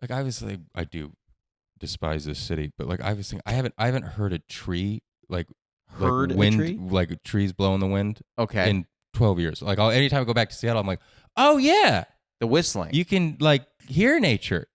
like obviously I do despise this city, but like obviously I haven't heard a tree Heard a wind tree? like trees blow in the wind Okay. in 12 years. Like anytime I go back to Seattle, I'm like, oh yeah, The whistling. you can like hear nature.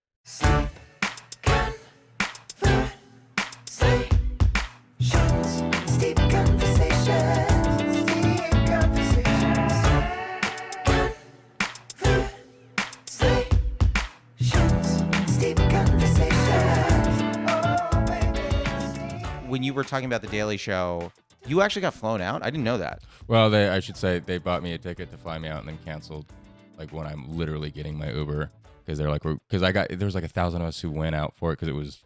When you were talking about the Daily Show, you actually got flown out? I didn't know that. Well, I should say they bought me a ticket to fly me out and then canceled, like when I'm literally getting my Uber because they're like, because there was like 1,000 of us who went out for it because it was.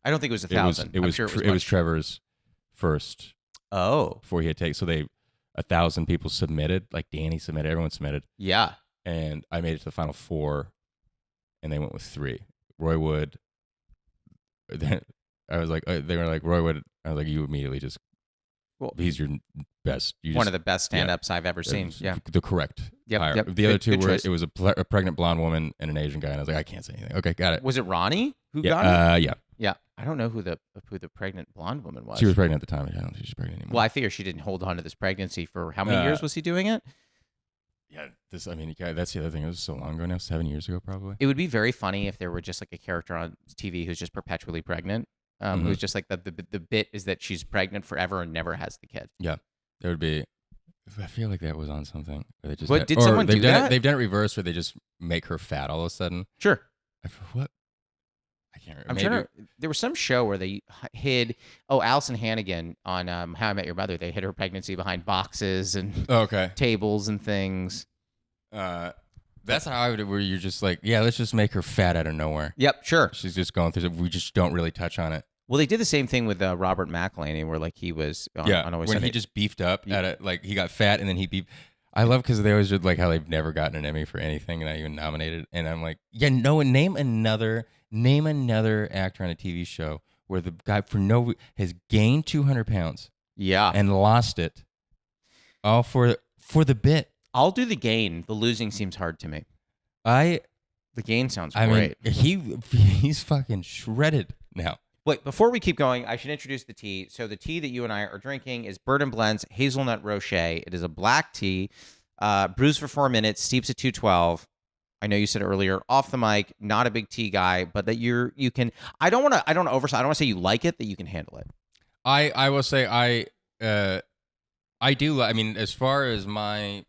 I don't think it was 1,000. It was Trevor's first. Oh, before he had taken. So 1,000 people submitted. Like Danny submitted, everyone submitted, yeah. and I made it to the final 4, and they went with 3. Roy Wood. Then I was like, they were like Roy Wood. I was like, you immediately just. Well, he's your best. One of the best stand-ups I've ever seen. Yeah, the correct. Yep. hire. Yep. The other two were choice. it was a pregnant blonde woman and an Asian guy, and I was like, I can't say anything. Okay, got it. Was it Ronnie who Yeah, got it? yeah. Yeah, I don't know who the pregnant blonde woman was. She was pregnant at the time. I don't think she's pregnant anymore. Well, I figure she didn't hold on to this pregnancy for how many years was he doing it? Yeah, I mean, that's the other thing. It was so long ago now, 7 years ago, probably. It would be very funny if there were just like a character on TV who's just perpetually pregnant. Who's just like the bit is that she's pregnant forever and never has the kid. Yeah, there would be. I feel like that was on something. Where they just What, did someone do that? They've done it reverse, where they just make her fat all of a sudden. Sure. What? I can't remember. I'm trying to. There was some show where they hid. Oh, Allison Hannigan on How I Met Your Mother. They hid her pregnancy behind boxes and tables and things. That's how I would. Where you're just like, yeah, let's just make her fat out of nowhere. Yep, sure. She's just going through. We just don't really touch on it. Well, they did the same thing with Robert McElhenney, where like he was on Always when Sunny. he just beefed up at it, like he got fat and then he beefed. I love because they always did like how they've never gotten an Emmy for anything, and not even nominated. And I'm like, yeah, no, name another actor on a TV show where the guy has gained 200 pounds, and lost it, all for the bit. I'll do the gain. The losing seems hard to me. The gain sounds great. Mean, he's fucking shredded now. Wait, before we keep going, I should introduce the tea. So the tea that you and I are drinking is Bird & Blend's Hazelnut Rocher. It is a black tea, brews for 4 minutes, steeps at 212. I know you said earlier off the mic, not a big tea guy, but that you can. I don't want to say you like it, that you can handle it. I will say I do. I mean, as far as my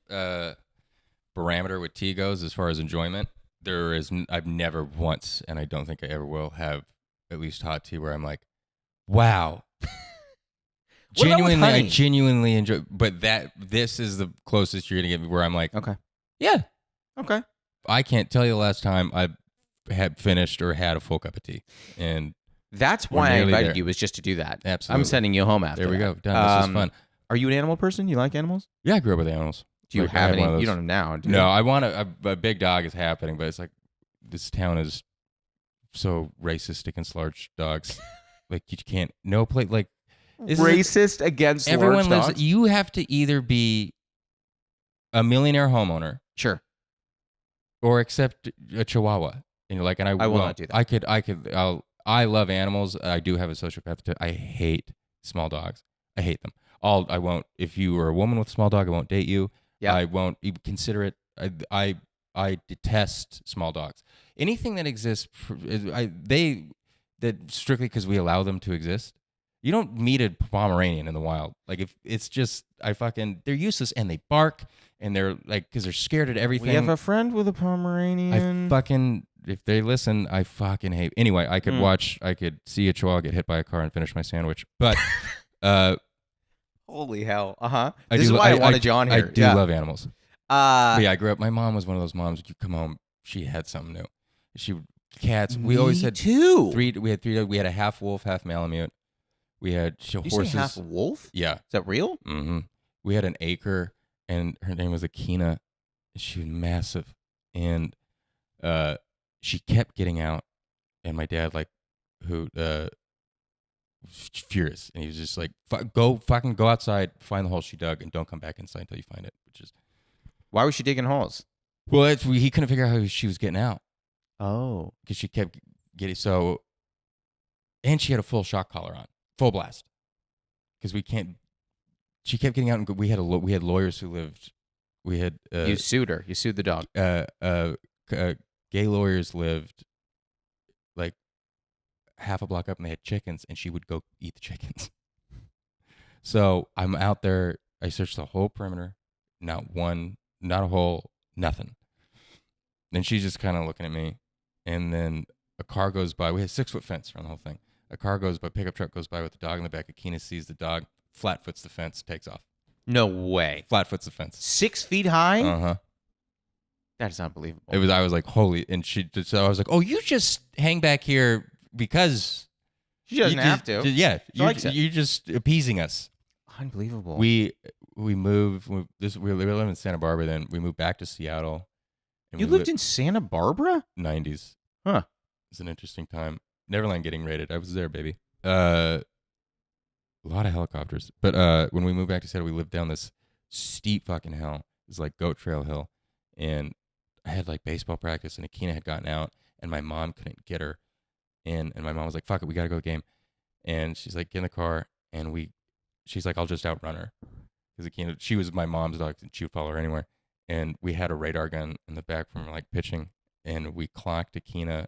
parameter with tea goes, as far as enjoyment, I've never once, and I don't think I ever will have at least hot tea where I'm like, wow. I genuinely enjoy, but this is the closest you're gonna get me where I'm like, okay, yeah, okay. I can't tell you the last time I had finished or had a full cup of tea, and that's why I invited you, was just to do that. Absolutely, I'm sending you home after. There we that. go. Done. This is fun. Are you an animal person? You like animals? Yeah, I grew up with animals. Do you have any? You don't have now. Do you? No, I want a big dog is happening, but it's like this town is so racist against large dogs. Like you can't like racist against everyone large dogs. You have to either be a millionaire homeowner, sure, or accept a Chihuahua. And you're like, and I will not do that. I love animals. I do have a sociopath. I hate small dogs. I hate them. I won't. If you are a woman with a small dog, I won't date you. Yeah. I won't even consider it. I detest small dogs. Anything that exists, that strictly because we allow them to exist. You don't meet a Pomeranian in the wild. Like if it's just, they're useless and they bark and they're like, because they're scared at everything. We have a friend with a Pomeranian. If they listen, I fucking hate. Anyway, I could see a chihuahua get hit by a car and finish my sandwich. But, holy hell. This is why I wanted you on here. I do love animals. But yeah, I grew up. My mom was one of those moms. You come home, she had something new. Cats. We always had too. We had 3. We had a half wolf, half Malamute. We had horses. You say half wolf? Yeah. Is that real? Mm-hmm. We had an acre, and her name was Akina. She was massive, and she kept getting out. And my dad, furious, and he was just like, go outside, find the hole she dug, and don't come back inside until you find it. Why was she digging holes? Well, he couldn't figure out how she was getting out. Oh, because she kept get it. So, and she had a full shock collar on, full blast, because we can't. She kept getting out, and we had lawyers who lived. We had You sued her. You sued the dog. Gay lawyers lived like half a block up, and they had chickens, and she would go eat the chickens. So I'm out there. I searched the whole perimeter, not one, not a hole, nothing. And she's just kind of looking at me, and then a car goes by. We had 6-foot fence around the whole thing. A car goes by, pickup truck goes by with the dog in the back. Akina sees the dog, flatfoots the fence, takes off. No way. Flatfoots the fence. 6 feet high? Uh-huh. That is unbelievable. I was like, holy, and so I was like, oh, you just hang back here because She doesn't have to. Yeah, She likes it. you're just appeasing us. Unbelievable. We moved. We lived in Santa Barbara. Then we moved back to Seattle. And You lived in Santa Barbara? 90s. Huh. It's an interesting time. Neverland getting raided. I was there, baby. A lot of helicopters. But when we moved back to Seattle, we lived down this steep fucking hill. It's like Goat Trail Hill. And I had like baseball practice, and Akina had gotten out, and my mom couldn't get her in. And my mom was like, fuck it, we got to go to the game. And she's like, get in the car. And she's like, I'll just outrun her. Because Akina, she was my mom's dog, and she would follow her anywhere. And we had a radar gun in the back from like pitching, and we clocked Akina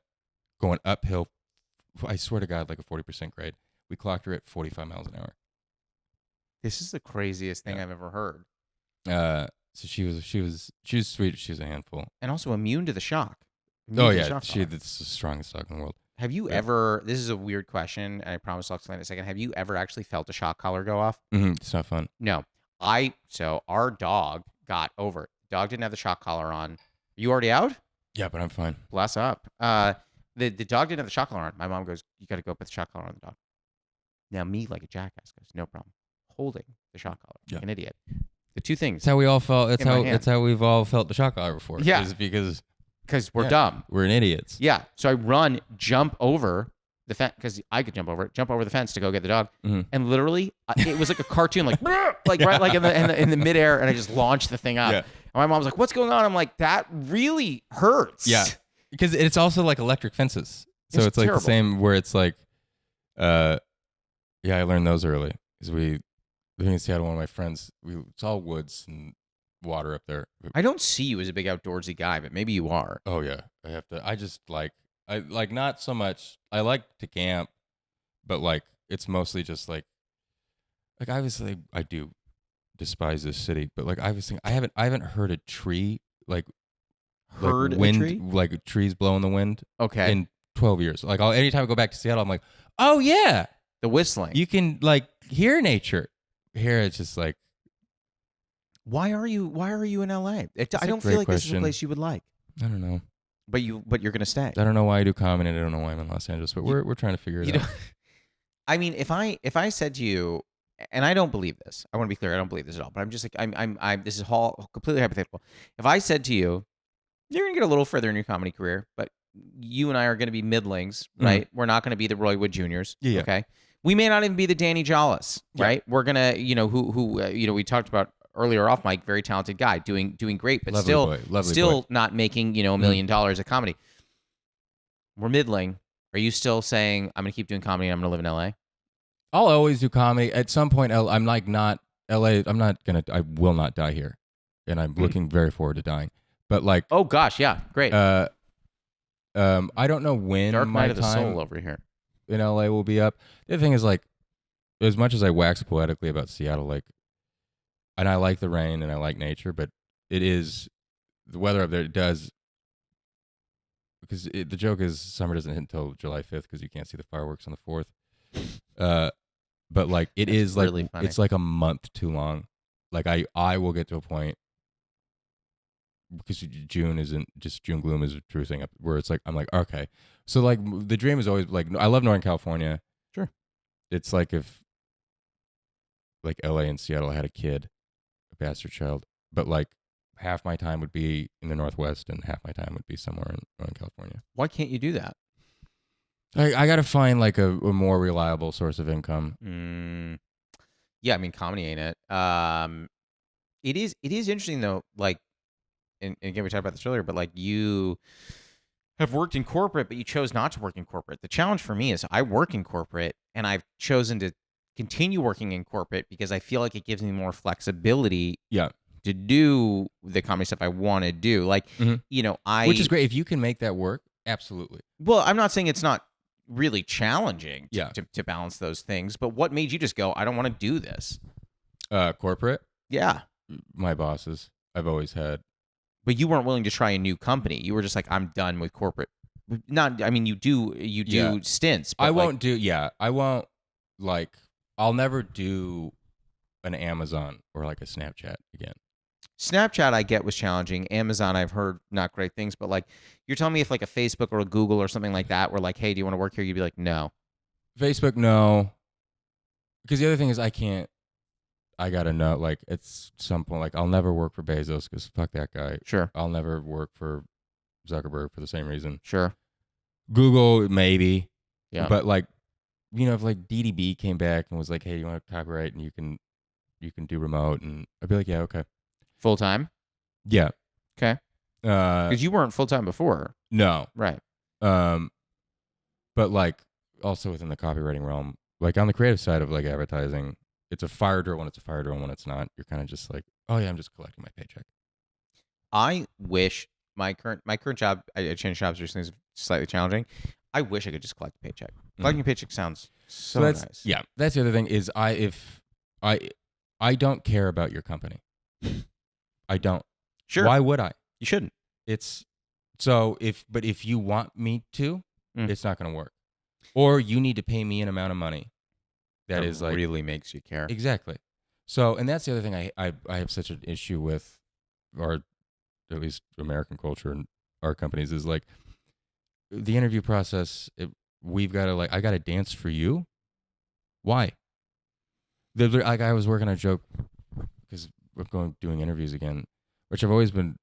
going uphill. I swear to God, like a 40% grade. We clocked her at 45 miles an hour. This is the craziest thing Yeah. I've ever heard. So she was sweet. She was a handful. And also immune to the shock. Immune Oh to the yeah, shock collar. that's the strongest dog in the world. Have you ever, this is a weird question, and I promise I'll explain in a second. Have you ever actually felt a shock collar go off? Mm-hmm. It's not fun. No. So our dog got over it. Dog didn't have the shock collar on. You already out? Yeah, but I'm fine. Bless up. The dog didn't have the shock collar on. My mom goes, you got to go put the shock collar on the dog. Now me, like a jackass, goes, no problem. Holding the shock collar, like an idiot. The two things. That's how we all felt. That's how we've all felt the shock collar before. Yeah. Is because We're dumb. We're idiots. Yeah. So I run, jump over the fence, because I could jump over the fence to go get the dog. Mm-hmm. And literally, it was like a cartoon, like right, like in the midair, and I just launched the thing up. Yeah. And my mom's like, "What's going on?" I'm like, "That really hurts." Yeah. Because it's also like electric fences. So it's like terrible. the same where it's like, yeah, I learned those early. Because living in Seattle, one of my friends, it's all woods and water up there. I don't see you as a big outdoorsy guy, but maybe you are. Oh yeah, I like not so much. I like to camp, but like it's mostly just like obviously I do despise this city, but like I was thinking, I haven't heard a tree like Heard wind, a tree? like trees blowing the wind Okay. in 12 years. Like anytime I go back to Seattle, I'm like, oh yeah, The whistling. you can like hear nature. Here it's just like, Why are you in LA? I a don't great feel like this is a question. place you would like. I don't know. But you're gonna stay. I don't know why I do comedy, and I don't know why I'm in Los Angeles, but we're trying to figure it You out. know, I mean, if I said to you, and I don't believe this. I want to be clear. I don't believe this at all. But I'm just like I'm. This is all completely hypothetical. If I said to you, you're gonna get a little further in your comedy career, but you and I are gonna be middlings, right? We're not gonna be the Roy Wood Juniors. Yeah. Okay. We may not even be the Danny Jollis, right? We're gonna, who we talked about earlier off mic, very talented guy, doing great, but Lovely still boy. not making $1 million of comedy. We're middling. Are you still saying I'm gonna keep doing comedy and I'm gonna live in LA? I'll always do comedy. At some point, I'm like not LA. I will not die here, and I'm looking very forward to dying. But like, Oh gosh, yeah, great. I don't know when Dark my night of the time soul over here. in LA will be up. The other thing is like, as much as I wax poetically about Seattle, like, and I like the rain and I like nature, but it is the weather up there. It does because the joke is summer doesn't hit until July 5th because you can't see the fireworks on the 4th. But like it That's is like really funny. it's like a month too long. Like I will get to a point because June gloom is a true thing where it's like I'm like okay, so like the dream is always like I love Northern California. Sure. It's like if like LA and Seattle had a kid, a bastard child, but like half my time would be in the Northwest and half my time would be somewhere in Northern California. Why can't you do that? I got to find like a more reliable source of income. Yeah, I mean, comedy ain't it. It is interesting though. Like, and again, we talked about this earlier, but like you have worked in corporate, but you chose not to work in corporate. The challenge for me is I work in corporate, and I've chosen to continue working in corporate because I feel like it gives me more flexibility Yeah. to do the comedy stuff I want to do. Like, Mhm. you know, Which is great. If you can make that work, absolutely. well, I'm not saying it's not really challenging Yeah. to balance those things, but what made you just go, I don't want to do this? Corporate, Yeah. my bosses, I've always had. But you weren't willing to try a new company. You were just like, I'm done with corporate. Not, I mean, you do Yeah. stints. But I won't do, I won't, like, I'll never do an Amazon or like a Snapchat again. Snapchat, I get was challenging. Amazon, I've heard not great things. But like, you're telling me if like a Facebook or a Google or something like that were like, hey, do you want to work here? You'd be like, no. Facebook, no. Because the other thing is I gotta know, like, at some point, like, I'll never work for Bezos because fuck that guy. Sure. I'll never work for Zuckerberg for the same reason. Sure. Google, maybe. Yeah. But like, if like DDB came back and was like, hey, you want to copyright and you can do remote, and I'd be like, yeah, okay. Full time? Yeah. Okay. Because you weren't full time before. No. Right. But like also within the copywriting realm, like on the creative side of like advertising, it's a fire drill when it's a fire drill, and when it's not, you're kind of just like, oh yeah, I'm just collecting my paycheck. I wish my current job, I changed jobs recently, is slightly challenging. I wish I could just collect a paycheck. Collecting a paycheck sounds so that's, nice. Yeah, that's the other thing is I don't care about your company. I don't. Sure. Why would I? You shouldn't. It's so if you want me to, it's not going to work. Or you need to pay me an amount of money that is like really makes you care. Exactly. So, and that's the other thing I have such an issue with, or at least American culture and our companies, is like the interview process. We've got to I got to dance for you. Why? Like I was working a joke because we're doing interviews again, which I've always been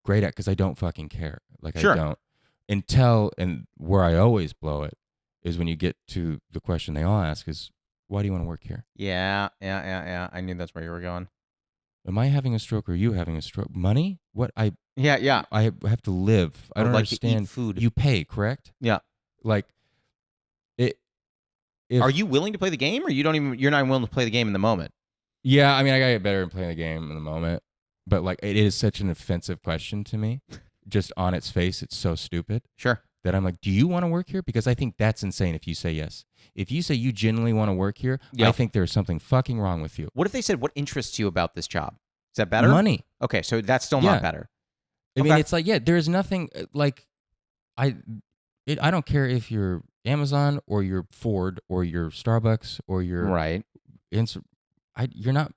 great at because I don't fucking care. Like Sure. I don't and where I always blow it is when you get to the question they all ask is, why do you want to work here? Yeah. I knew that's where you were going. Am I having a stroke or are you having a stroke? Money? What? Yeah. I have to live. I don't like understand. to eat food. You pay, correct? Yeah. Like it. Are you willing to play the game, or you're not willing to play the game in the moment? Yeah, I mean, I gotta get better at playing the game in the moment, but like, it is such an offensive question to me. Just on its face, it's so stupid. Sure. That I'm like, do you want to work here? Because I think that's insane if you say yes. If you say you genuinely want to work here, I think there's something fucking wrong with you. What if they said, what interests you about this job? Is that better? Money. Okay, so that's still not better. I mean, it's like, there's nothing like I don't care if you're Amazon or you're Ford or you're Starbucks or you're right. You're not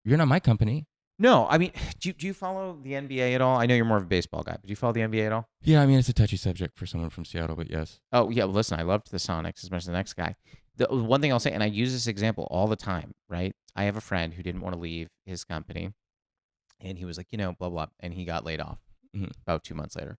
my company. No, I mean, do you follow the NBA at all? I know you're more of a baseball guy, but do you follow the NBA at all? Yeah, I mean, it's a touchy subject for someone from Seattle, but yes. Oh, yeah, well, listen, I loved the Sonics as much as the next guy. The one thing I'll say, and I use this example all the time, right? I have a friend who didn't want to leave his company, and he was like, blah, blah, and he got laid off about 2 months later.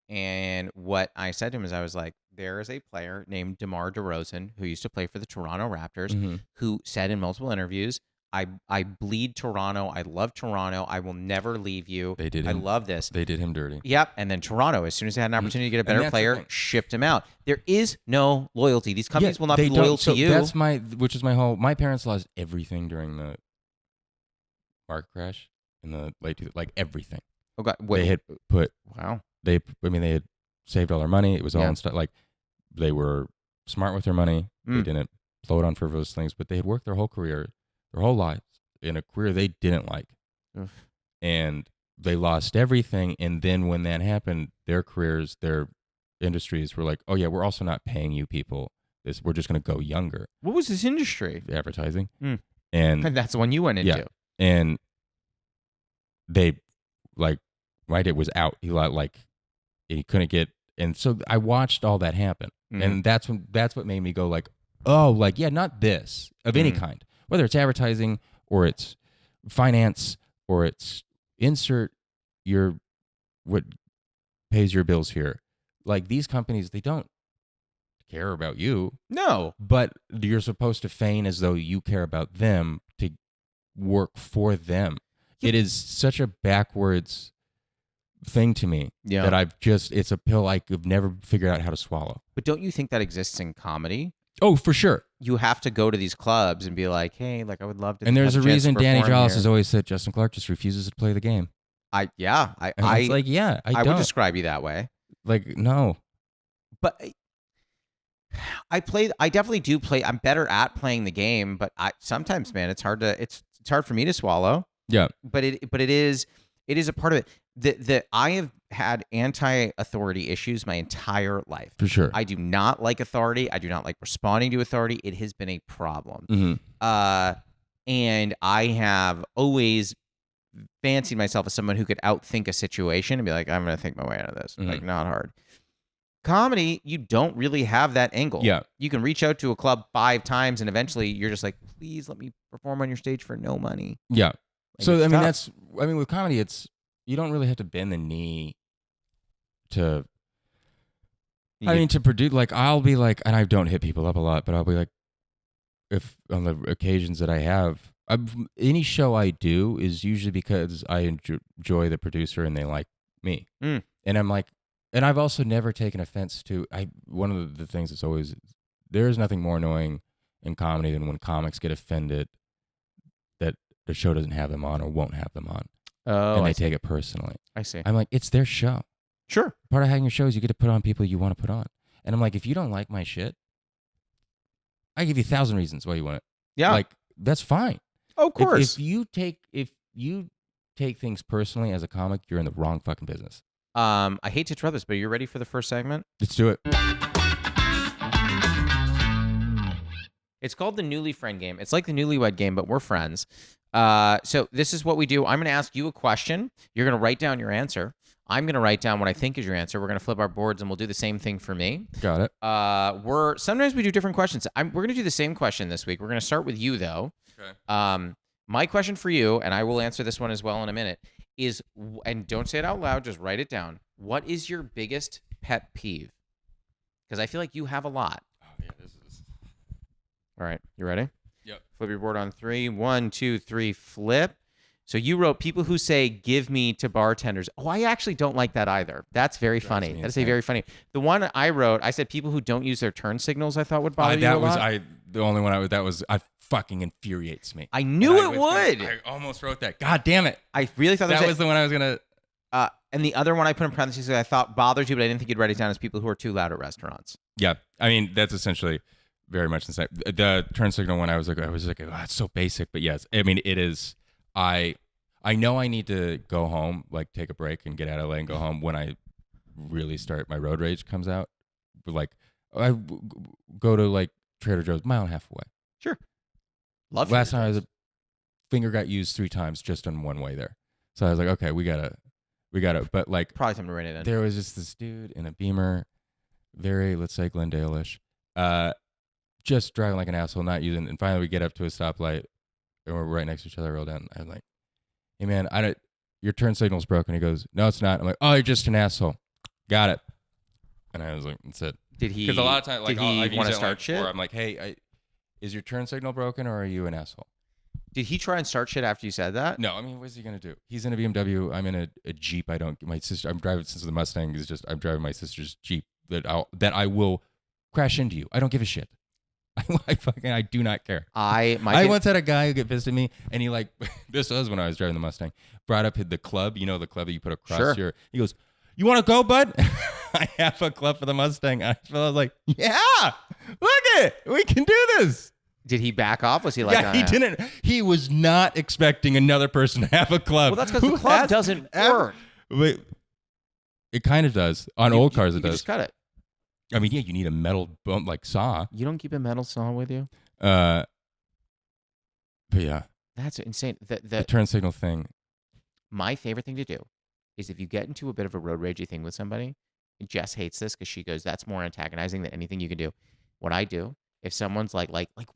And what I said to him is I was like, there is a player named DeMar DeRozan who used to play for the Toronto Raptors who said in multiple interviews, I bleed Toronto. I love Toronto. I will never leave you. They did him, I love this. They did him dirty. Yep. And then Toronto, as soon as they had an opportunity to get a better player, shipped him out. There is no loyalty. These companies will not be loyal to you. That's which is my parents lost everything during the market crash in the late, like everything. Oh God, wait. They had put, wow. They had saved all their money. It was all in stuff. Like they were smart with their money. They didn't blow it on frivolous things, but they had worked their whole career, their whole lives in a career they didn't like. And they lost everything. And then when that happened, their careers, their industries were like, oh yeah, we're also not paying you people this. We're just going to go younger. What was this industry? Advertising. And that's the one you went into. Yeah. And they it was out. He couldn't get, and so I watched all that happen. And that's what made me go like, oh, like, yeah, not this of any kind, whether it's advertising or it's finance or it's insert what pays your bills here. Like these companies, they don't care about you. No. But you're supposed to feign as though you care about them to work for them. It is such a backwards thing to me that it's a pill I could never figure out how to swallow. But don't you think that exists in comedy? Oh, for sure. You have to go to these clubs and be like, hey, like I would love to. And there's have a chance to reason Danny perform Jollis here. has always said Justin Clark just refuses to play the game. I don't. would describe you that way. Like, no. But I definitely do play. I'm better at playing the game, but sometimes, man, it's hard for me to swallow. Yeah. But it is a part of it. That I have had anti-authority issues my entire life. For sure. I do not like authority. I do not like responding to authority. It has been a problem. Mm-hmm. And I have always fancied myself as someone who could outthink a situation and be like, I'm going to think my way out of this. Mm-hmm. Like, not hard. Comedy, you don't really have that angle. Yeah. You can reach out to a club 5 times and eventually you're just like, please let me perform on your stage for no money. Yeah. Like, So, tough. with comedy, you don't really have to bend the knee to produce. Like, I'll be like, and I don't hit people up a lot, but I'll be like, if on the occasions that I have, any show I do is usually because I enjoy the producer and they like me. Mm. And I'm like, and I've also never taken offense to, one of the things that's always, there is nothing more annoying in comedy than when comics get offended that the show doesn't have them on or won't have them on. Oh, and they take it personally. I see. I'm like, it's their show. Sure. Part of having your show is you get to put on people you want to put on. And I'm like, if you don't like my shit, I give you 1,000 reasons why you want it. Yeah. Like, that's fine. Oh, of course. If you take things personally as a comic, you're in the wrong fucking business. I hate to interrupt this, but you're ready for the first segment? Let's do it. It's called the Newly Friend game. It's like the Newlywed game, but we're friends. So this is what we do. I'm going to ask you a question. You're going to write down your answer. I'm going to write down what I think is your answer. We're going to flip our boards, and we'll do the same thing for me. Got it. Sometimes we do different questions. We're going to do the same question this week. We're going to start with you, though. Okay. My question for you, and I will answer this one as well in a minute, is, and don't say it out loud, just write it down. What is your biggest pet peeve? Because I feel like you have a lot. Oh, yeah, this is... All right, you ready? Yep. Flip your board on 3. 1, 2, 3, flip. So you wrote people who say, give me to bartenders. Oh, I actually don't like that either. That's very funny. That is very funny. The one I wrote, I said people who don't use their turn signals, I thought would bother you a lot. The only one I fucking infuriates me. I knew it would. I almost wrote that. God damn it. I really thought that was the one I was going to. And the other one I put in parentheses that I thought bothers you, but I didn't think you'd write it down, as people who are too loud at restaurants. Yeah. I mean, that's essentially very much the same. The turn signal one, I was like, oh, it's so basic. But yes, I mean, it is. I know I need to go home, like take a break and get out of LA and go home when I really start, my road rage comes out. Like, I go to like Trader Joe's, mile and a half away. Sure. Love Last time I was finger got used 3 times just on one way there. So I was like, okay, we gotta, but like, probably time to write it in. There was just this dude in a Beamer, very, let's say Glendale-ish, just driving like an asshole, not using, and finally we get up to a stoplight and we're right next to each other, I roll down. I'm like, hey man, your turn signal's broken. He goes, no, it's not. I'm like, oh, you're just an asshole. Got it. And I was like, that's it. Did he? Because a lot of times, like, did he want to start shit? I'm like, hey, is your turn signal broken or are you an asshole? Did he try and start shit after you said that? No, I mean, what's he gonna do? He's in a BMW. I'm in a Jeep. My sister. I'm driving, since the Mustang is just. I'm driving my sister's Jeep that I will crash into you. I don't give a shit. I do not care. I once had a guy who get pissed at me, and he like this was when I was driving the Mustang. Brought up the club, the club that you put across your. He goes, "You want to go, bud?" I have a club for the Mustang. I was like, "Yeah, look it, we can do this." Did he back off? Was he like, yeah, he didn't. He was not expecting another person to have a club. Well, that's because the club doesn't work. Wait, it kind of does. On old cars, it does. Just cut it. I mean, yeah, you need a metal bump like saw. You don't keep a metal saw with you? But yeah. That's insane. The turn signal thing. My favorite thing to do is if you get into a bit of a road ragey thing with somebody, Jess hates this because she goes, that's more antagonizing than anything you can do. What I do, if someone's like,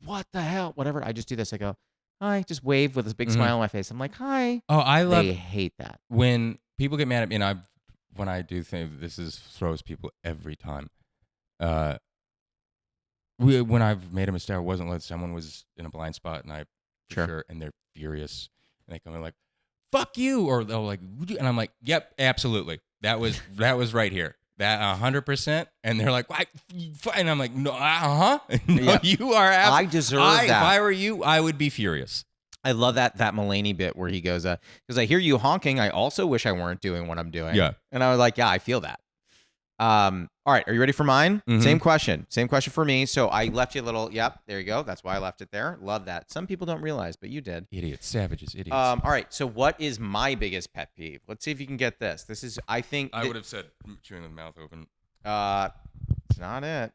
what the hell, whatever, I just do this. I go, hi, just wave with this big smile on my face. I'm like, hi. Oh, They hate that. When people get mad at me, and when I do think throws people every time. When I've made a mistake, I wasn't let someone was in a blind spot, and sure, and they're furious, and they come in like, fuck you, or they'll like, "Would you?" And I'm like, yep, absolutely. That was right here. That 100%. And they're like, why? And I'm like, no, no, Yeah. you are. I deserve that. If I were you, I would be furious. I love that Mulaney bit where he goes, because I hear you honking. I also wish I weren't doing what I'm doing. Yeah. And I was like, yeah, I feel that. All right. Are you ready for mine? Mhm. Same question for me. So I left you a little, yep, there you go. That's why I left it there. Love that. Some people don't realize, but you did. Idiots, savages, idiots. All right. So what is my biggest pet peeve? Let's see if you can get this. This is, I think. I would have said chewing with the mouth open. It's not it.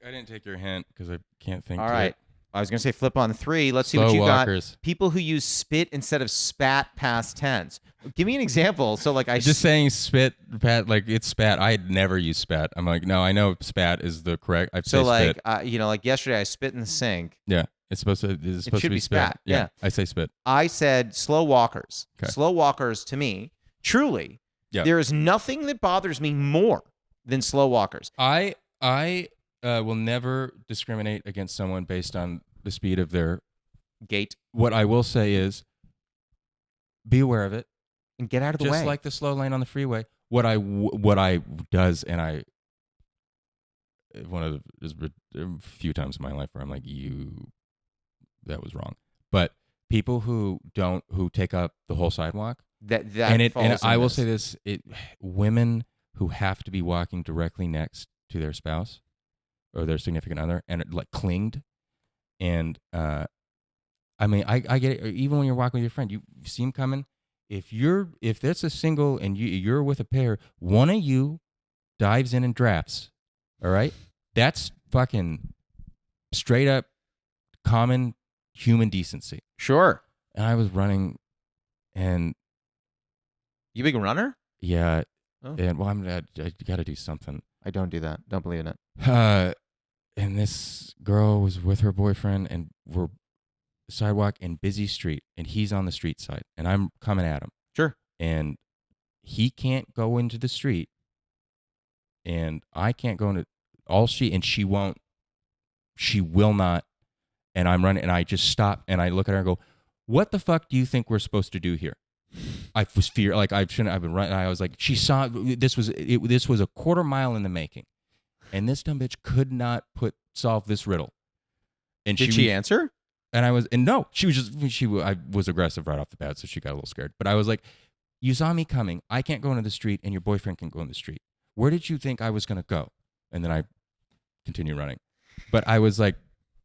I didn't take your hint because I can't think. All right. I was going to say flip on 3. Let's see Slow what you walkers. got. People who use spit instead of spat past tense. Give me an example. So like just saying spit, pat, like it's spat. I had never used spat. I'm like, no, I know spat is the correct. I've so like spit. like yesterday I spit in the sink. Yeah, it's supposed to be spat. Yeah. I say spit. I said slow walkers. Okay. Slow walkers to me, truly, there is nothing that bothers me more than slow walkers. I will never discriminate against someone based on the speed of their gait. What I will say is, be aware of it and get out of the way. Just like the slow lane on the freeway. What I does, and I there's a few times in my life where I'm like, that was wrong. But people who take up the whole sidewalk, and I will say this, women who have to be walking directly next to their spouse or their significant other and like clinged. And I mean, I get it. Even when you're walking with your friend, you see him coming. If that's a single and you're with a pair, one of you dives in and drafts. All right, that's fucking straight up common human decency. Sure. And I was running, and you big runner? Yeah. Oh. And well, I got to do something. I don't do that. Don't believe in it. And this girl was with her boyfriend, and we're sidewalk and busy street, and he's on the street side, and I'm coming at him. Sure. And he can't go into the street, and I can't go into she won't. She will not. And I'm running, and I just stop, and I look at her and go, "What the fuck do you think we're supposed to do here?" I was I've been running. I was like, she saw this was a quarter mile in the making, and this dumb bitch could not solve this riddle. And did she answer? And no, she was I was aggressive right off the bat, so she got a little scared. But I was like, you saw me coming. I can't go into the street, and your boyfriend can go in the street. Where did you think I was going to go? And then I continue running. But I was like,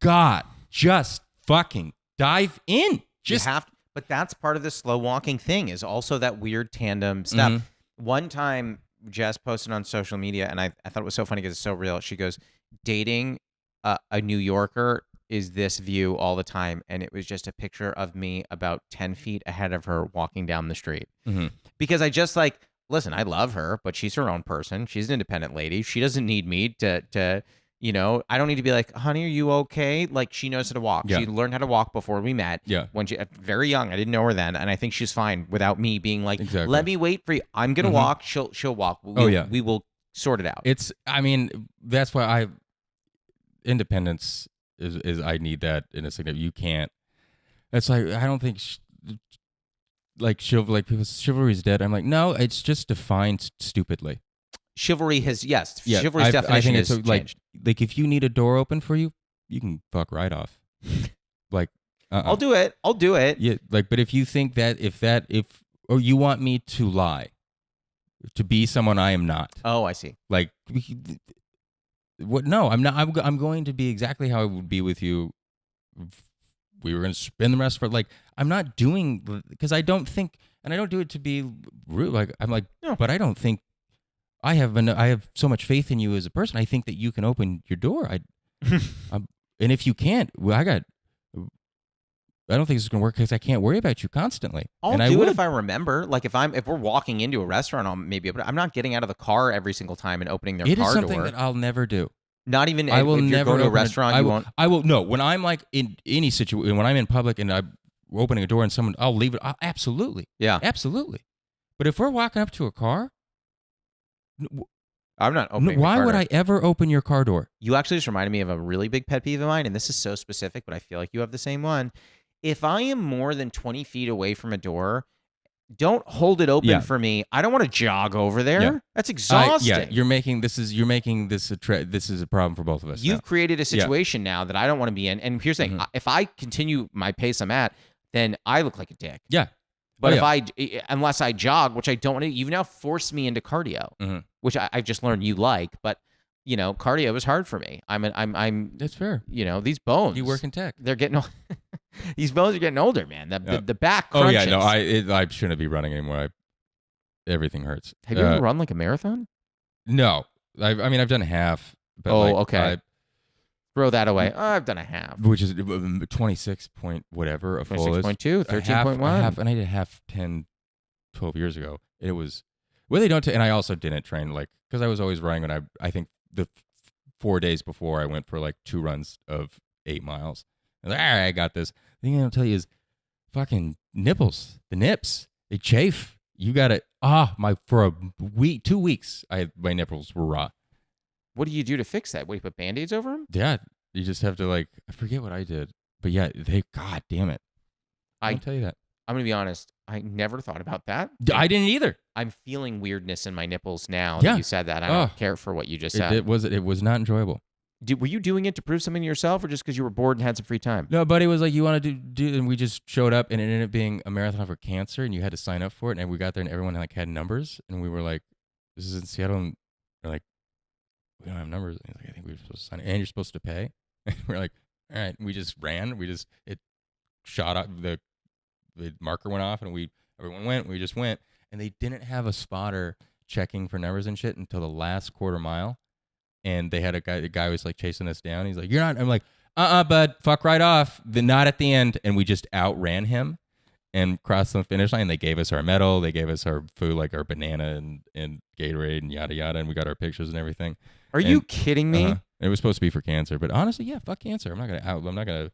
God, just fucking dive in. Just you have to. But that's part of the slow walking thing is also that weird tandem stuff. Mm-hmm. One time, Jess posted on social media, and I thought it was so funny because it's so real. She goes, dating a New Yorker is this view all the time. And it was just a picture of me about 10 feet ahead of her walking down the street. Mm-hmm. Because I just like, listen, I love her, but she's her own person. She's an independent lady. She doesn't need me to I don't need to be like, honey, are you okay? Like, she knows how to walk. Yeah. She learned how to walk before we met. Yeah. When she very young, I didn't know her then, and I think she's fine without me being like, exactly. Let me wait for you. I'm gonna walk. She'll walk. We will sort it out. That's why independence is I need that in a significant. You can't. It's like I don't think chivalry is dead. I'm like, no, it's just defined stupidly. Chivalry has chivalry's definition has changed. Like if you need a door open for you, you can fuck right off. Like I'll do it. Yeah, but if you think that or you want me to lie, to be someone I am not. Oh, I see. Like what? No, I'm not. I'm going to be exactly how I would be with you. We were going to spend the rest for I'm not doing because I don't think, and I don't do it to be rude. Like I'm like, no. But I don't think. I have so much faith in you as a person. I think that you can open your door. And if you can't, I don't think this is going to work because I can't worry about you constantly. I'll do it if I remember. Like if we're walking into a restaurant, I'll maybe. But I'm not getting out of the car every single time and opening their car door. It is something that I'll never do. Not even if you're going to a restaurant, you won't. I will no. When I'm like in any situation, when I'm in public and I'm opening a door and someone, I'll leave it. Absolutely, yeah, absolutely. But if we're walking up to a car. I'm not opening. Why would I ever open your car door? You actually just reminded me of a really big pet peeve of mine, and this is so specific, but I feel like you have the same one. If I am more than 20 feet away from a door, Don't hold it open Yeah. for me. I don't want to jog over there. Yeah. That's exhausting. Yeah, you're making this is this is a problem for both of us. You've now. created a situation now that I don't want to be in. And here's the thing: if I continue my pace I'm at, then I look like a dick. Yeah. But unless I jog, which I don't want to, you've now forced me into cardio, which I've just learned you like. But cardio is hard for me. I'm. That's fair. These bones. You work in tech. They're getting. These bones are getting older, man. The back crunches. Oh yeah, no, I shouldn't be running anymore. Everything hurts. Have you ever run like a marathon? No, I mean I've done half. But okay. Throw that away. I've done a half, which is 26 point whatever a full is. 26.2, 13.1. And I did half 10, 12 years ago. It was well they don't. And I also didn't train because I was always running. And I think the 4 days before I went for 2 runs of 8 miles. I was like, all right, I got this. The thing I'll tell you is fucking nipples. The nips, they chafe. You got it. For a week, 2 weeks, my nipples were raw. What do you do to fix that? What, you put Band-Aids over them? Yeah, you just have to I forget what I did, but yeah, God damn it. I'll tell you that. I'm gonna be honest. I never thought about that. I didn't either. I'm feeling weirdness in my nipples now that you said that. I don't care for what you just said. It was not enjoyable. Were you doing it to prove something to yourself, or just because you were bored and had some free time? No, buddy was like, "You want to do?" And we just showed up, and it ended up being a marathon for cancer, and you had to sign up for it. And we got there, and everyone had numbers, and we were like, "This is in Seattle," and they're like, "We don't have numbers." And he's like, "I think we were supposed to sign it, and you're supposed to pay." And we're like, "All right." And we just ran. It shot up. The marker went off, and everyone went. We just went, and they didn't have a spotter checking for numbers and shit until the last quarter mile. And they had the guy was chasing us down. He's like, "You're not." I'm like, bud, fuck right off. Not at the end. And we just outran him and crossed the finish line. They gave us our medal. They gave us our food, our banana and Gatorade and yada yada. And we got our pictures and everything. Are you kidding me? It was supposed to be for cancer, but honestly, yeah, fuck cancer. I'm not gonna.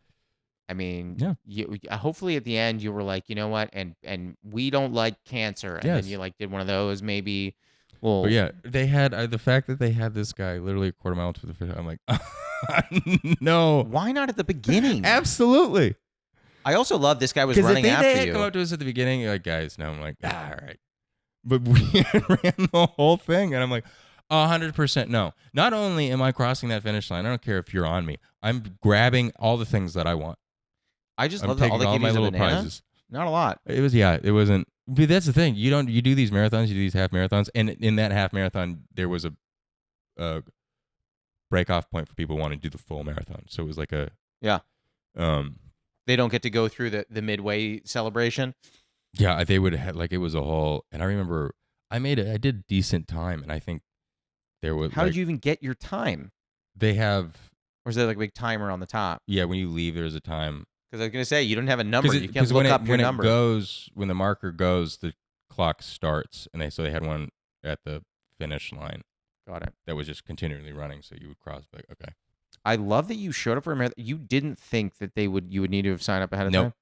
I mean, yeah. Hopefully at the end you were like, you know what, and we don't like cancer, and then you did one of those maybe. Well, but yeah, they had the fact that they had this guy literally a quarter mile to the finish. I'm like, no. Why not at the beginning? Absolutely. I also love this guy was running after you. Because if they had come up to us at the beginning, you're like, guys, no. I'm like, all right. But we ran the whole thing, and I'm like, 100% no. Not only am I crossing that finish line, I don't care if you're on me. I'm grabbing all the things that I want. I just love that all they give you is a banana. Prizes. Not a lot. It wasn't. But that's the thing. You do these marathons, you do these half marathons, and in that half marathon, there was a break-off point for people wanting to do the full marathon. So it was like a they don't get to go through the midway celebration. Yeah, they would have it was a whole. And I remember I did decent time, and I think there was. How did you even get your time? They have. Or is there a big timer on the top? Yeah, when you leave, there's a time. Because I was gonna say you don't have a number. You can't look up your number. When the marker goes, the clock starts, and they had one at the finish line. Got it. That was just continually running, so you would cross. Okay. I love that you showed up for a marathon. You didn't think that you would need to have signed up ahead of time.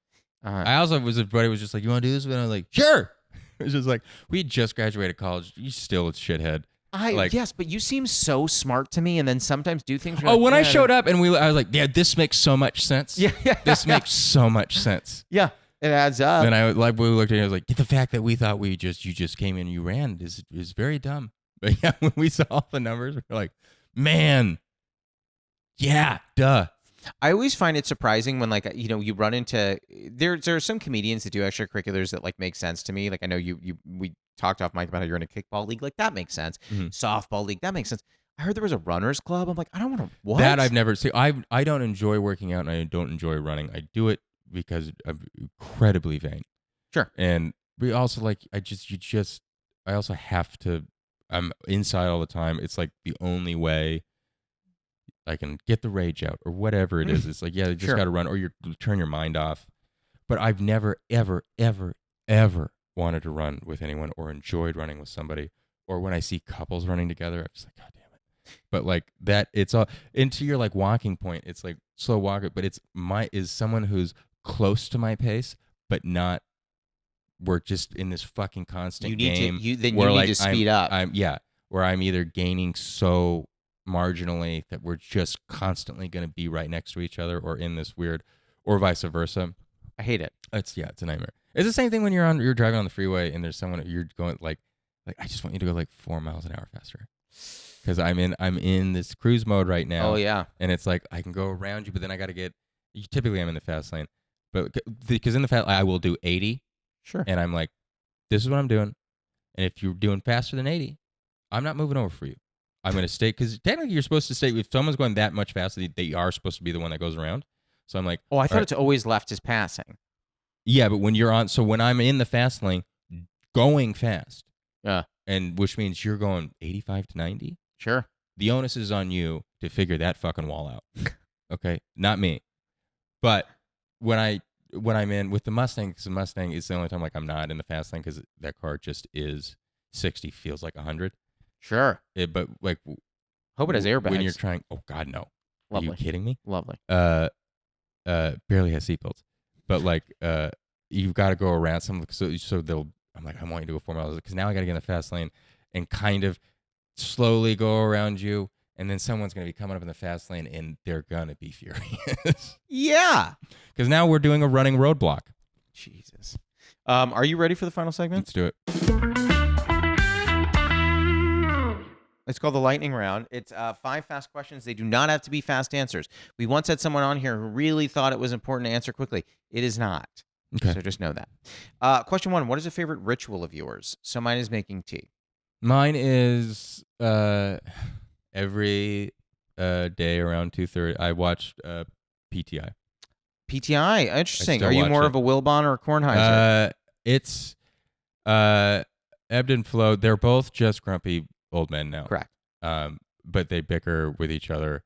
I also everybody was just like, "You want to do this?" And I was like, "Sure." It was just like we had just graduated college. You still a shithead. Yes, but you seem so smart to me, and then sometimes do things. When I showed up and I was like, "Yeah, this makes so much sense." Yeah, this makes so much sense. Yeah, it adds up. And we looked at it, I was like, "The fact that we thought you just came in and you ran is very dumb." But yeah, when we saw all the numbers, we were like, "Man, yeah, duh." I always find it surprising when you run into there are some comedians that do extracurriculars that make sense to me. I know we talked off mic about how you're in a kickball league, that makes sense. Mm-hmm. Softball league, that makes sense. I heard there was a runners club. I'm like, I don't want to what? That I've never seen. I don't enjoy working out and I don't enjoy running. I do it because I'm incredibly vain. Sure. And we also I also have to I'm inside all the time. It's the only way I can get the rage out or whatever it is. It's you just got to run or you turn your mind off. But I've never, ever, ever, ever wanted to run with anyone or enjoyed running with somebody. Or when I see couples running together, I'm just like, God damn it. But that, it's all into your walking point. It's slow walk, but is someone who's close to my pace, but not. We're just in this fucking constant game. You need to speed up. Where I'm either gaining so marginally that we're just constantly going to be right next to each other or in this weird or vice versa. I hate it. It's a nightmare. It's the same thing when you're driving on the freeway and there's someone you're going like I just want you to go like 4 miles an hour faster. Because I'm in this cruise mode right now. Oh yeah. And it's like I can go around you, but then I got to get. Typically, I'm in the fast lane, but because in the fast, I will do 80. Sure. And I'm like, this is what I'm doing. And if you're doing faster than 80, I'm not moving over for you. I'm going to stay because technically you're supposed to stay. If someone's going that much faster, they are supposed to be the one that goes around. So I'm like, Oh, I thought right. it's always left is passing. Yeah, but when you're on, so when I'm in the fast lane, going fast, Yeah. and which means you're going 85 to 90. Sure. The onus is on you to figure that fucking wall out. Okay, not me. But when I'm in with the Mustang, because the Mustang is the only time like I'm not in the fast lane because that car just is 60 feels like 100. Sure. But like, Hope it has airbags. when you're trying. Oh God, no. Lovely. Are you kidding me? Lovely. Barely has seatbelts. But like, you've got to go around some. So they'll. I'm like, I want you to go 4 miles because now I got to get in the fast lane and kind of slowly go around you. And then someone's going to be coming up in the fast lane and they're going to be furious. Yeah. Because now we're doing a running roadblock. Jesus. Are you ready for the final segment? Let's do it. It's called the lightning round. It's 5 fast questions. They do not have to be fast answers. We once had someone on here who really thought it was important to answer quickly. It is not. Okay. So just know that. Question 1. What is a favorite ritual of yours? So mine is making tea. Mine is every day around 2:30. I watched PTI. PTI. Interesting. still Are you watch more it. of a Wilbon or a Kornheiser? It's ebbed and flowed. They're both just grumpy old men now. Correct. But they bicker with each other.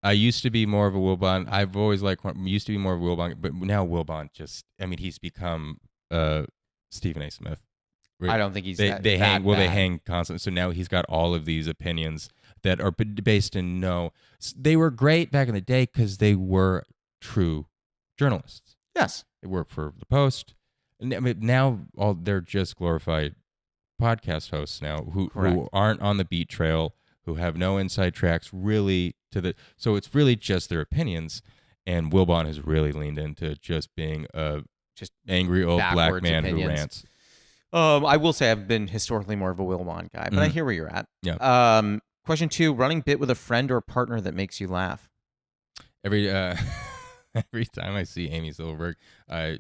I used to be more of a Wilbon. I've always liked. Used to be more of a Wilbon, but now Wilbon just. I mean, he's become Stephen A. Smith. I don't think he's They that hang. Well, they bad. hang constantly. So now he's got all of these opinions that are based in no. They were great back in the day because they were true journalists. Yes. They work for the Post. And I mean, now they're just glorified podcast hosts now who aren't on the beat trail, who have no inside tracks really to the. So it's really just their opinions. And Wilbon has really leaned into just being a Just angry old black backwards man opinions. who rants. I will say I've been historically more of a Wilbon guy, but I hear where you're at. Yeah. Question 2, running bit with a friend or partner that makes you laugh. Every every time I see Amy Silverberg, I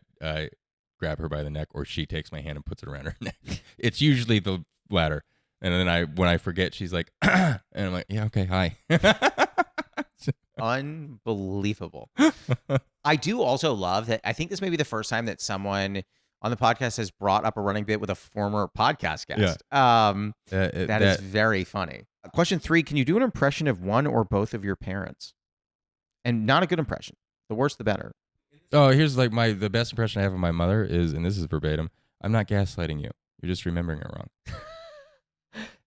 grab her by the neck, or she takes my hand and puts it around her neck. It's usually the latter. And then when I forget, she's like, and I'm like, yeah, okay, hi. Unbelievable. I do also love that. I think this may be the first time that someone on the podcast has brought up a running bit with a former podcast guest. That is very funny. Question 3, can you do an impression of one or both of your parents? And not a good impression. The worse, the better. Oh, here's like the best impression I have of my mother is, and this is verbatim, I'm not gaslighting you. You're just remembering it wrong.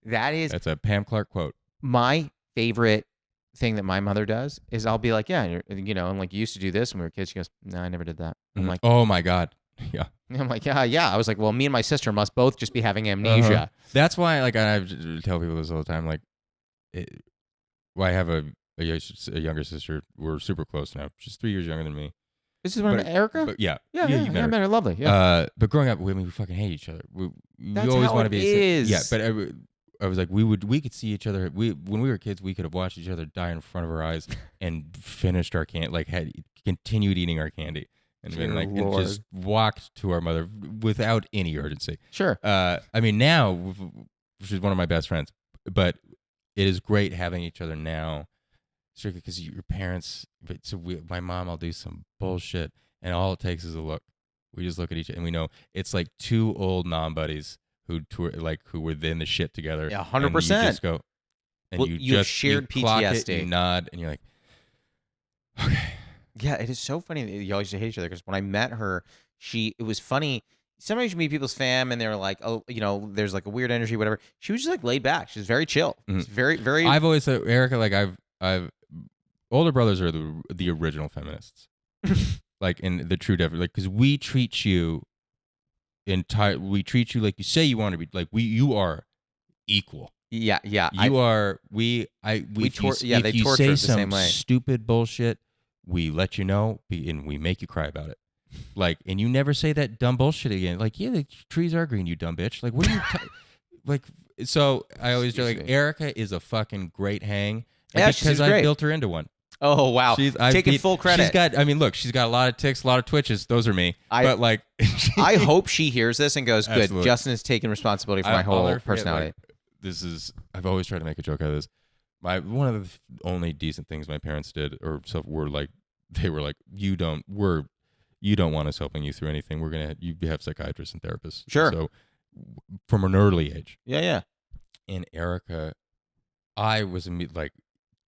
That's a Pam Clark quote. My favorite thing that my mother does is I'll be like, yeah, I'm like, you used to do this when we were kids. She goes, no, I never did that. I'm like, oh my God. Yeah. I'm like, yeah. I was like, well, me and my sister must both just be having amnesia. That's why, like, I tell people this all the time. Like, I have a younger sister. We're super close now. She's 3 years younger than me. This is when I met Erica? But yeah. Yeah, you met I her. met her. Lovely. Yeah. But growing up, we fucking hate each other. We That's always how want to it be. is. Yeah, but I was like, we could see each other. When we were kids, we could have watched each other die in front of our eyes and finished our candy, like had continued eating our candy, and been like, and just walked to our mother without any urgency. Sure. I mean, now she's one of my best friends, but it is great having each other now, strictly because your parents. My mom, I'll do some bullshit, and all it takes is a look. We just look at each other, and we know it's like two old non-buddies who were in the shit together. Yeah, 100%. You just go, and you just shared clock PTSD. it, you nod, and you're like, okay. Yeah, it is so funny that you always hate each other because when I met her, it was funny. Sometimes you meet people's fam and they're like, oh, there's like a weird energy, whatever. She was just like laid back. She was very chill. It's very, very. I've always said, Erica, like I've older brothers are the original feminists, like in the true definition, like because we treat you like you say you want to be, like you are equal. Yeah. You are. They torture us the say same some way. stupid bullshit, we let you know, and we make you cry about it. Like, and you never say that dumb bullshit again. Like, yeah, the trees are green, you dumb bitch. Like, what are you like? So I always do like, Erica is a fucking great hang. And Yeah, because she's I great. built her into one. Oh wow, taking full credit. She's got. I mean, look, she's got a lot of ticks, a lot of twitches. Those are me. But like, I hope she hears this and goes, "Good, Absolutely. Justin is taking responsibility for my whole personality." Like, this is. I've always tried to make a joke out of this. One of the only decent things my parents did, or so were like, they were like, you don't want us helping you through anything. You have psychiatrists and therapists. Sure. So from an early age. Yeah. And Erica, I was like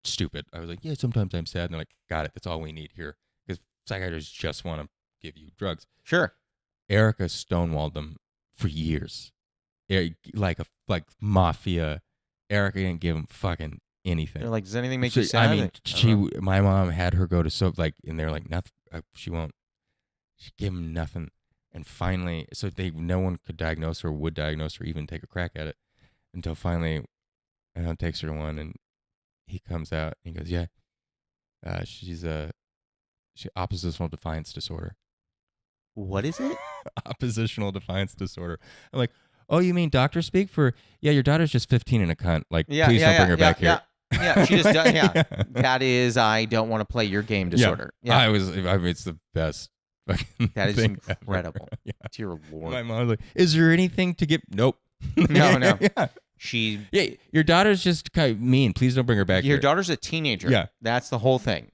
stupid. I was like, yeah, sometimes I'm sad. And they're like, got it. That's all we need here. Because psychiatrists just want to give you drugs. Sure. Erica stonewalled them for years. Like mafia. Erica didn't give them fucking anything. They're like, does anything make you sad? I mean, my mom had her go to and they're like, nothing. She won't. She gave them nothing. And finally, so no one could diagnose her, would diagnose her, even take a crack at it, until finally, takes her to one, and he comes out and he goes, yeah, she's oppositional defiance disorder. What is it? Oppositional defiance disorder. I'm like, oh, you mean doctor speak for? Yeah, your daughter's just 15 and a cunt. Like, please don't bring her back here. Yeah, she just does. Yeah, that is, I don't want to play your game disorder. Yeah, I mean, it's the best. That is incredible. Yeah. Dear Lord. My mom's like, is there anything to get? Nope. No. Yeah. Your daughter's just kind of mean. Please don't bring her back. Your daughter's a teenager. Yeah. That's the whole thing.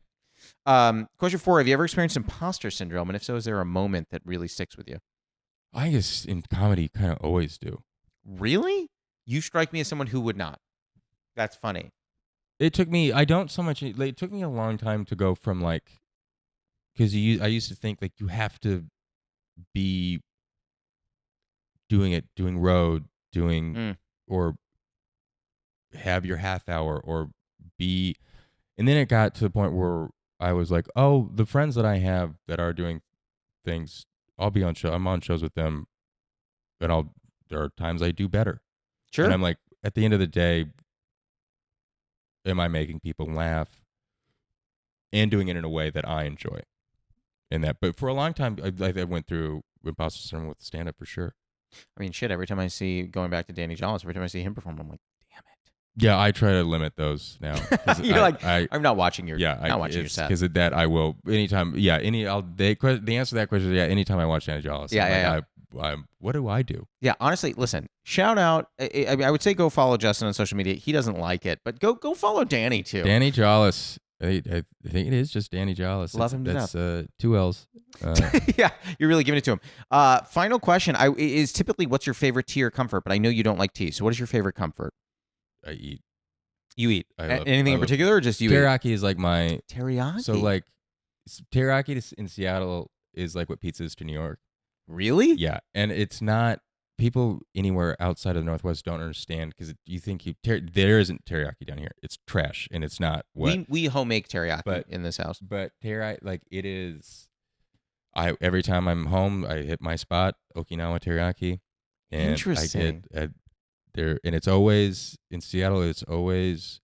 Question 4: have you ever experienced imposter syndrome? And if so, is there a moment that really sticks with you? I guess in comedy, you kind of always do. Really? You strike me as someone who would not. That's funny. It took me. I don't so much. It took me a long time to go from like, because I used to think like you have to be doing road, or have your half hour, or be, and then it got to the point where I was like, oh, the friends that I have that are doing things, I'll be on show. I'm on shows with them, and there are times I do better. Sure. And I'm like, at the end of the day, am I making people laugh and doing it in a way that I enjoy? But for a long time, I went through imposter syndrome with stand-up for sure. I mean, shit, every time I see, going back to Danny Jollis, every time I see him perform, I'm like, damn it. Yeah, I try to limit those now. You're I'm not watching your set. Because of that, I will, anytime, the answer to that question is, anytime I watch Danny Jollis. What do I do? Yeah, honestly, listen, shout out. I would say go follow Justin on social media. He doesn't like it, but go follow Danny too. Danny Jollis. I think it is just Danny Jollis. Love him to death. That's 2 L's. Yeah, you're really giving it to him. Final question is typically, what's your favorite tea or comfort? But I know you don't like tea. So what is your favorite comfort? I eat. You eat. Anything in particular, or just you teriyaki eat? Is like my... Teriyaki? So like, teriyaki in Seattle is like what pizza is to New York. Really? Yeah. And it's not... People anywhere outside of the Northwest don't understand, because you think there isn't teriyaki down here. It's trash, and it's not what... We home make teriyaki in this house. But teriyaki, like, it is... Every time I'm home, I hit my spot, Okinawa teriyaki. And interesting. I get... and it's always... In Seattle, it's always...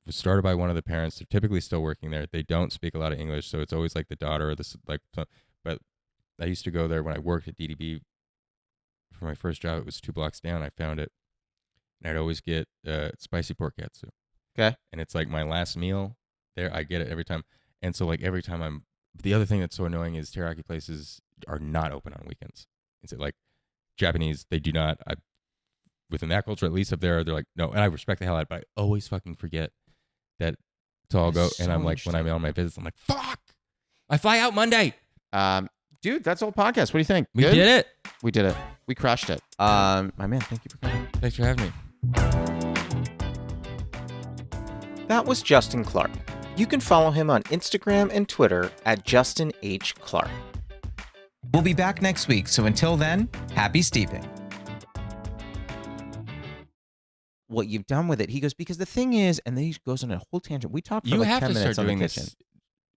started by one of the parents. They're typically still working there. They don't speak a lot of English, so it's always like the daughter or but I used to go there when I worked at DDB. For my first job, it was 2 blocks down. I found it, and I'd always get spicy pork katsu. Okay. And it's like my last meal there. I get it every time. And so like every time the other thing that's so annoying is teriyaki places are not open on weekends. It's like Japanese, they do not. Within that culture, at least up there, they're like, no. And I respect the hell out of it, but I always fucking forget that to all go. And I'm like, when I'm on my visits, I'm like, fuck, I fly out Monday. Dude, that's the whole podcast. What do you think? We did it. We did it. We crushed it. My man, thank you for coming. Thanks for having me. That was Justin Clark. You can follow him on Instagram and Twitter at Justin H. Clark. We'll be back next week, so until then, happy steeping. What you've done with it, he goes, because the thing is, and then he goes on a whole tangent. We talked for like 10 minutes on the kitchen. You have to start doing this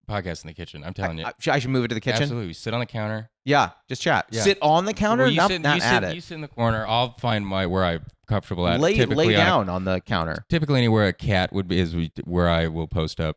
podcast in the kitchen. I'm telling you. I should move it to the kitchen? Absolutely. Sit on the counter. Yeah, just chat. Yeah. Sit on the counter, not at it. You sit in the corner. I'll find where I'm comfortable at. Lay down on the counter. Typically anywhere a cat would be is where I will post up.